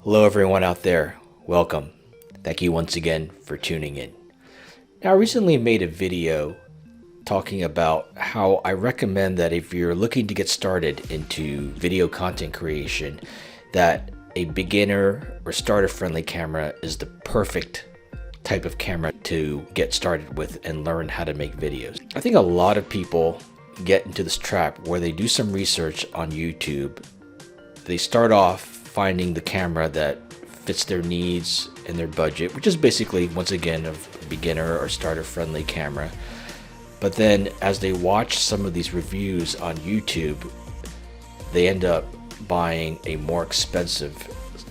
Hello everyone out there, welcome. Thank you once again for tuning in. Now I recently made a video talking about how I recommend that if you're looking to get started into video content creation, that a beginner or starter friendly camera is the perfect type of camera to get started with and learn how to make videos. I think a lot of people get into this trap where they do some research on YouTube. They start off finding the camera that fits their needs and their budget, which is basically, once again, a beginner or starter friendly camera. But then as they watch some of these reviews on YouTube, they end up buying a more expensive,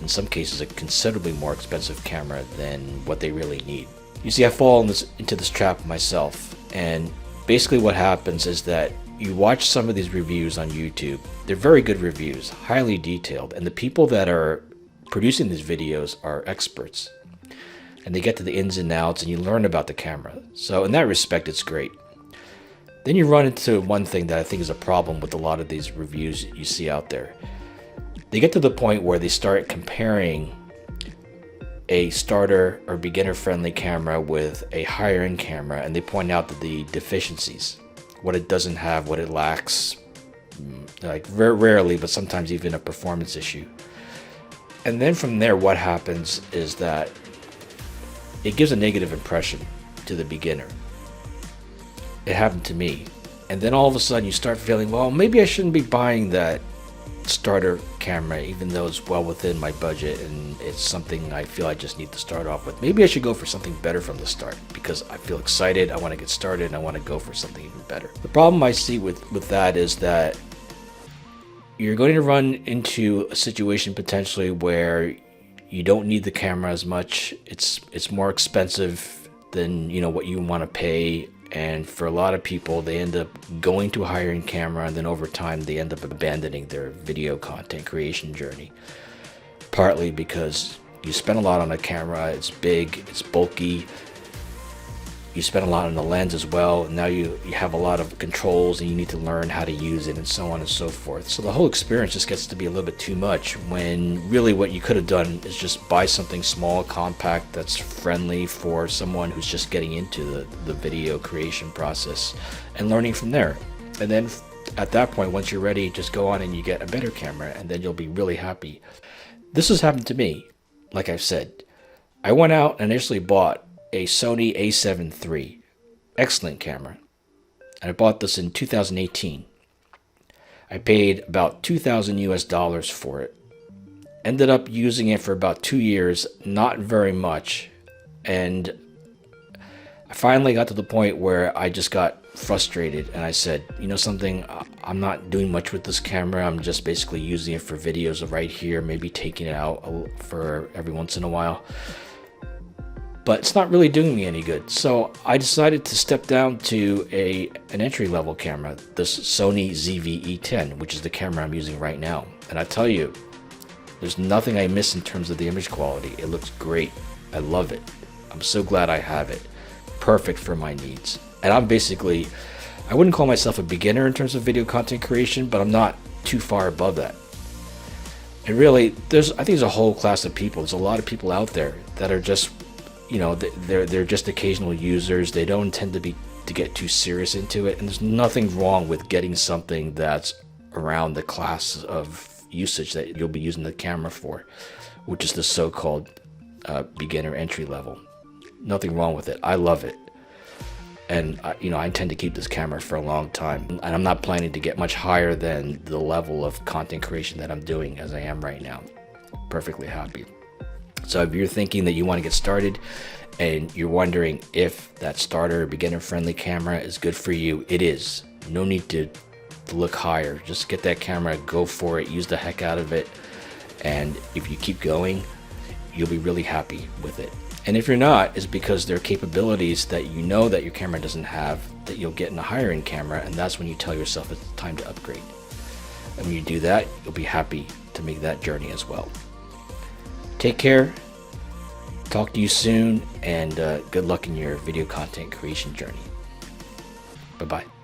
in some cases a considerably more expensive camera than what they really need. You see, I fall into this trap myself, and basically what happens is that you watch some of these reviews on YouTube. They're very good reviews, highly detailed, and the people that are producing these videos are experts. And they get to the ins and outs and you learn about the camera. So in that respect, it's great. Then you run into one thing that I think is a problem with a lot of these reviews you see out there. They get to the point where they start comparing a starter or beginner friendly camera with a higher end camera, and they point out the deficiencies, what it doesn't have, what it lacks, like rarely, but sometimes even a performance issue. And then from there, what happens is that it gives a negative impression to the beginner. It happened to me. And then all of a sudden you start feeling, well, maybe I shouldn't be buying that starter camera, even though it's well within my budget and it's something I feel I just need to start off with. Maybe I should go for something better from the start because I feel excited, I want to get started, and I want to go for something even better. The problem I see with that is that you're going to run into a situation potentially where you don't need the camera as much. It's more expensive than what you want to pay. And for a lot of people, they end up going to a higher end camera, and then over time they end up abandoning their video content creation journey. Partly because you spend a lot on a camera, it's big, it's bulky, you spend a lot on the lens as well, and now you have a lot of controls and you need to learn how to use it and so on and so forth. So the whole experience just gets to be a little bit too much, when really what you could have done is just buy something small, compact, that's friendly for someone who's just getting into the video creation process and learning from there. And then at that point, once you're ready, just go on and you get a better camera, and then you'll be really happy. This has happened to me. Like I've said, I went out and initially bought a Sony a7 III, excellent camera, and I bought this in 2018. I paid about $2,000 for it. Ended up using it for about 2 years, not very much, and I finally got to the point where I just got frustrated, and I said, something, I'm not doing much with this camera. I'm just basically using it for videos right here, maybe taking it out for every once in a while. But it's not really doing me any good. So I decided to step down to an entry-level camera, this Sony ZV-E10, which is the camera I'm using right now. And I tell you, there's nothing I miss in terms of the image quality. It looks great. I love it. I'm so glad I have it. Perfect for my needs. And I'm basically, I wouldn't call myself a beginner in terms of video content creation, but I'm not too far above that. And really, I think there's a whole class of people. There's a lot of people out there that are just, they're just occasional users. They don't intend to get too serious into it, and there's nothing wrong with getting something that's around the class of usage that you'll be using the camera for, which is the so-called beginner entry level. Nothing wrong with it. I love it, and I intend to keep this camera for a long time, and I'm not planning to get much higher than the level of content creation that I'm doing as I am right now. Perfectly happy. So if you're thinking that you want to get started and you're wondering if that starter beginner friendly camera is good for you, it is. No need to look higher. Just get that camera, go for it, use the heck out of it, and if you keep going, you'll be really happy with it. And if you're not, it's because there are capabilities that that your camera doesn't have that you'll get in a higher end camera, and that's when you tell yourself it's time to upgrade. And when you do that, you'll be happy to make that journey as well. Take care, talk to you soon, and good luck in your video content creation journey. Bye-bye.